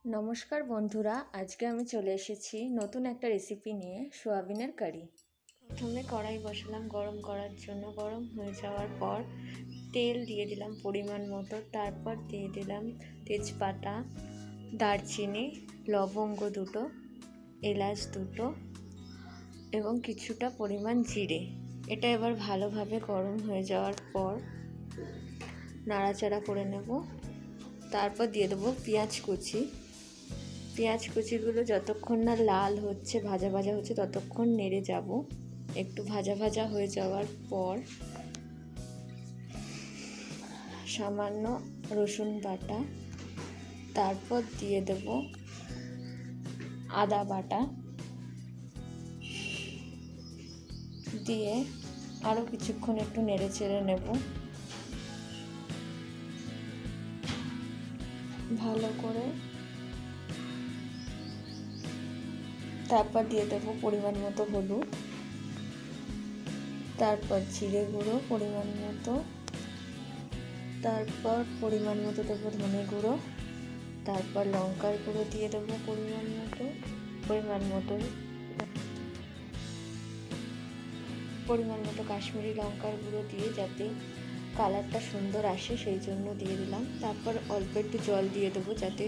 নমস্কার বন্ধুরা, আজকে আমি চলে এসেছি নতুন একটা রেসিপি নিয়ে, সোয়াবিনের কারি। প্রথমে কড়াই বসালাম গরম করার জন্য। গরম হয়ে যাওয়ার পর তেল দিয়ে দিলাম পরিমাণ মতো। তারপর দিয়ে দিলাম তেজপাতা, দারচিনি, লবঙ্গ দুটো, এলাচ দুটো এবং কিছুটা পরিমাণ জিরে। এটা এবার ভালোভাবে গরম হয়ে যাওয়ার পর নাড়াচাড়া করে নেব। তারপর দিয়ে দেবো পেঁয়াজ কুচি। পেঁয়াজ কুচিগুলো যতক্ষণ না লাল হচ্ছে, ভাজা ভাজা হচ্ছে, ততক্ষণ নেড়ে যাব। একটু ভাজা ভাজা হয়ে যাওয়ার পর সামান্য রসুন বাটা, তারপর দিয়ে দেব আদা বাটা, দিয়ে আরও কিছুক্ষণ একটু নেড়ে চেড়ে নেব ভালো করে। তারপর দিয়ে দেবো পরিমাণ মতো হলুদ, তারপর জিরে গুঁড়ো পরিমাণ মতো, তারপর পরিমাণ মতো দেবো ধনে গুঁড়ো, তারপর লঙ্কার গুঁড়ো দিয়ে দেবো পরিমাণ মতো কাশ্মীরি লঙ্কার গুঁড়ো দিয়ে যাতে কালারটা সুন্দর আসে সেই জন্য দিয়ে দিলাম। তারপর অল্প একটু জল দিয়ে দেবো যাতে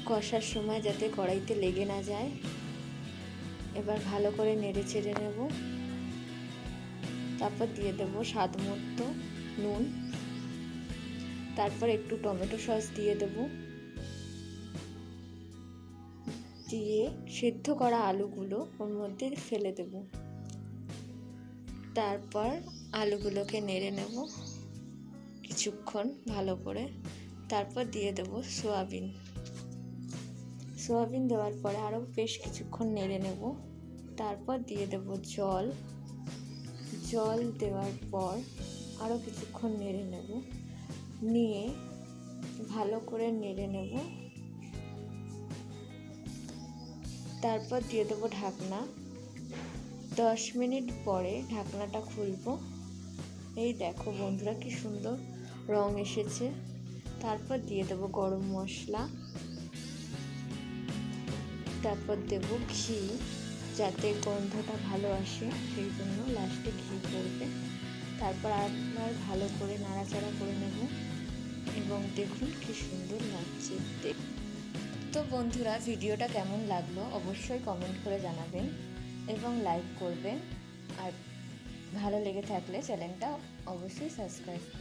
কষার সময় যাতে কড়াইতে লেগে না যায়। এবার ভালো করে নেড়ে চেড়ে নেব। তারপর দিয়ে দেবো স্বাদ মতো নুন, তারপর একটু টমেটো সস দিয়ে দেবো, দিয়ে সেদ্ধ করা আলুগুলো ওর মধ্যে ফেলে দেব। তারপর আলুগুলোকে নেড়ে নেব কিছুক্ষণ ভালো করে। তারপর দিয়ে দেবো সোয়াবিন দেওয়ার পরে আরও বেশ কিছুক্ষণ নেড়ে নেব। তারপর দিয়ে দেব জল দেওয়ার পর আরও কিছুক্ষণ নেড়ে নেব, নিয়ে ভালো করে নেড়ে নেব। তারপর দিয়ে দেবো ঢাকনা। 10 মিনিট পরে ঢাকনাটা খুলবো। এই দেখো বন্ধুরা কি সুন্দর রং এসেছে। তারপর দিয়ে দেবো গরম মশলা, তারপর দেবো ঘি যাতে গন্ধটা ভালো আসে, সেই জন্য লাস্টে ঘি পড়বে। তারপর আবার ভালো করে নাড়াচাড়া করে নেব এবং দেখুন কি সুন্দর লাগছে। তো বন্ধুরা, ভিডিওটা কেমন লাগলো অবশ্যই কমেন্ট করে জানাবেন এবং লাইক করবেন, আর ভালো লেগে থাকলে চ্যানেলটা অবশ্যই সাবস্ক্রাইব করবেন।